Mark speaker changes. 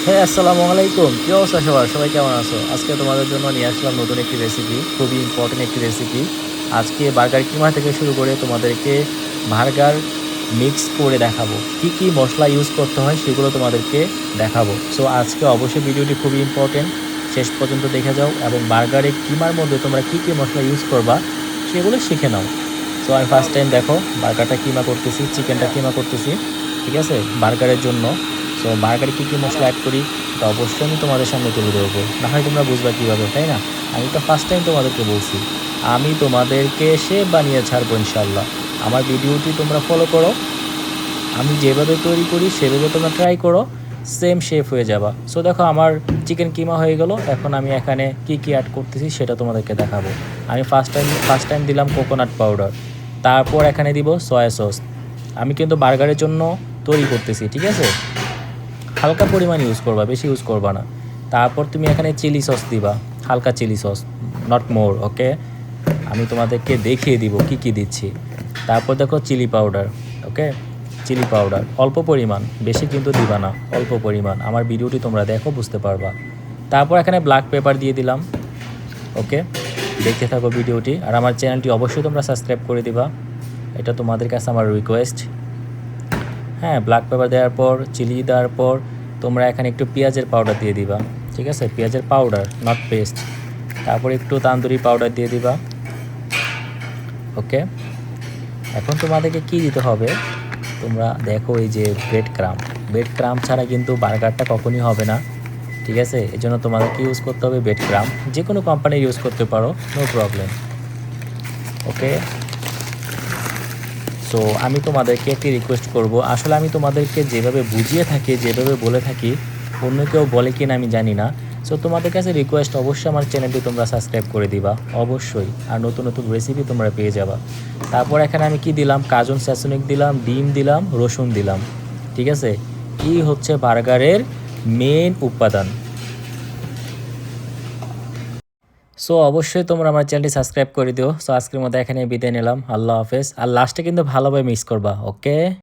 Speaker 1: হ্যাঁ, আসসালামু আলাইকুম। কি অবস্থা সবার? সবাই কেমন আছো? আজকে তোমাদের জন্য নিয়ে আসলাম নতুন একটি রেসিপি। খুবই ইম্পোর্টেন্ট একটি রেসিপি। আজকে বার্গার কিমা থেকে শুরু করে তোমাদেরকে বার্গার মিক্স করে দেখাবো। কি, কি মসলা ইউজ করতে হয় সেগুলো তোমাদেরকে দেখাবো। সো আজকে অবশ্যই ভিডিওটি খুবই ইম্পোর্টেন্ট। শেষ পর্যন্ত দেখে যাও এবং বার্গারে কিমার মধ্যে তোমরা কি, কি মসলা ইউজ করবা সেগুলো শিখে নাও। সো আমি ফার্স্ট টাইম দেখো বার্গারটা কিমা করতেছি, চিকেনটা কিমা করতেছি। ঠিক আছে? বার্গারের জন্য। সো বার্গারে কী কী মশলা অ্যাড করি এটা অবশ্যই আমি তোমাদের সামনে তুলে ধরবো, না হয় তোমরা বুঝবা কীভাবে, তাই না? আমি তো ফার্স্ট টাইম তোমাদেরকে বলছি, আমি তোমাদেরকে সে বানিয়ে ছাড়বো ইনশাল্লাহ। আমার ভিডিওটি তোমরা ফলো করো, আমি যেভাবে তৈরি করি সেভাবে তোমরা ট্রাই করো, সেম শেফ হয়ে যাবা। সো দেখো আমার চিকেন কিমা হয়ে গেল। এখন আমি এখানে কি কি অ্যাড করতেছি সেটা তোমাদেরকে দেখাবো। আমি ফার্স্ট টাইম দিলাম কোকোনাট পাউডার, তারপর এখানে দিব সয়া সস। আমি কিন্তু বার্গারের জন্য তৈরি করতেছি, ঠিক আছে? হালকা পরিমাণ ইউজ করবা, বেশি ইউজ করবা না। তারপর তুমি এখানে চিলি সস দিবা, হালকা চিলি সস, নট মোর, ওকে? আমি তোমাদেরকে দেখিয়ে দিব কি কি দিচ্ছি। তারপর দেখো চিলি পাউডার, ওকে? চিলি পাউডার অল্প পরিমাণ, বেশি কিন্তু দিবা না, অল্প পরিমাণ। আমার ভিডিওটি তোমরা দেখো, বুঝতে পারবা। তারপর এখানে ব্ল্যাক পেপার দিয়ে দিলাম, ওকে? দেখতে থাকো ভিডিওটি, আর আমার চ্যানেলটি অবশ্যই তোমরা সাবস্ক্রাইব করে দিবা, এটা তোমাদের কাছে আমার রিকোয়েস্ট। হ্যাঁ, ব্ল্যাক পেপার দেওয়ার পর, চিলি দেওয়ার পর তোমরা এখানে একটু পেঁয়াজের পাউডার দিয়ে দিবা, ঠিক আছে? পেঁয়াজের পাউডার, নট পেস্ট। তারপর একটু তান্দুরি পাউডার দিয়ে দিবা, ওকে? এখন তোমাদেরকে কি দিতে হবে তোমরা দেখো, এই যে ব্রেড ক্রাম ছাড়া কিন্তু বার্গারটা কখনই হবে না, ঠিক আছে? এই জন্য তোমাদেরকে ইউজ করতে হবে ব্রেড ক্রাম। যে কোনো কোম্পানির ইউজ করতে পারো, নো প্রবলেম, ওকে? সো আমি তোমাদেরকে একটি রিকোয়েস্ট করব, আসলে আমি তোমাদেরকে যেভাবে বুঝিয়ে থাকি, যেভাবে বলে থাকি, অন্য কেউ বলে কি না আমি জানি না। সো তোমাদের কাছে রিকোয়েস্ট, অবশ্যই আমার চ্যানেলটি তোমরা সাবস্ক্রাইব করে দিবা, অবশ্যই। আর নতুন নতুন রেসিপি তোমরা পেয়ে যাবা। তারপর এখানে আমি কি দিলাম, কাজুন স্যাসনিক দিলাম, ডিম দিলাম, রসুন দিলাম, ঠিক আছে? এই হচ্ছে বার্গারের মেন উপাদান। সো অবশ্যই তোমরা আমার চ্যানেলটি সাবস্ক্রাইব করে দিও। সো আজকের মতো এখানে বিদায় নিলাম, আল্লাহ হাফেজ। আর লাস্টে কিন্তু ভালোভাবে মিক্স করবা, ওকে?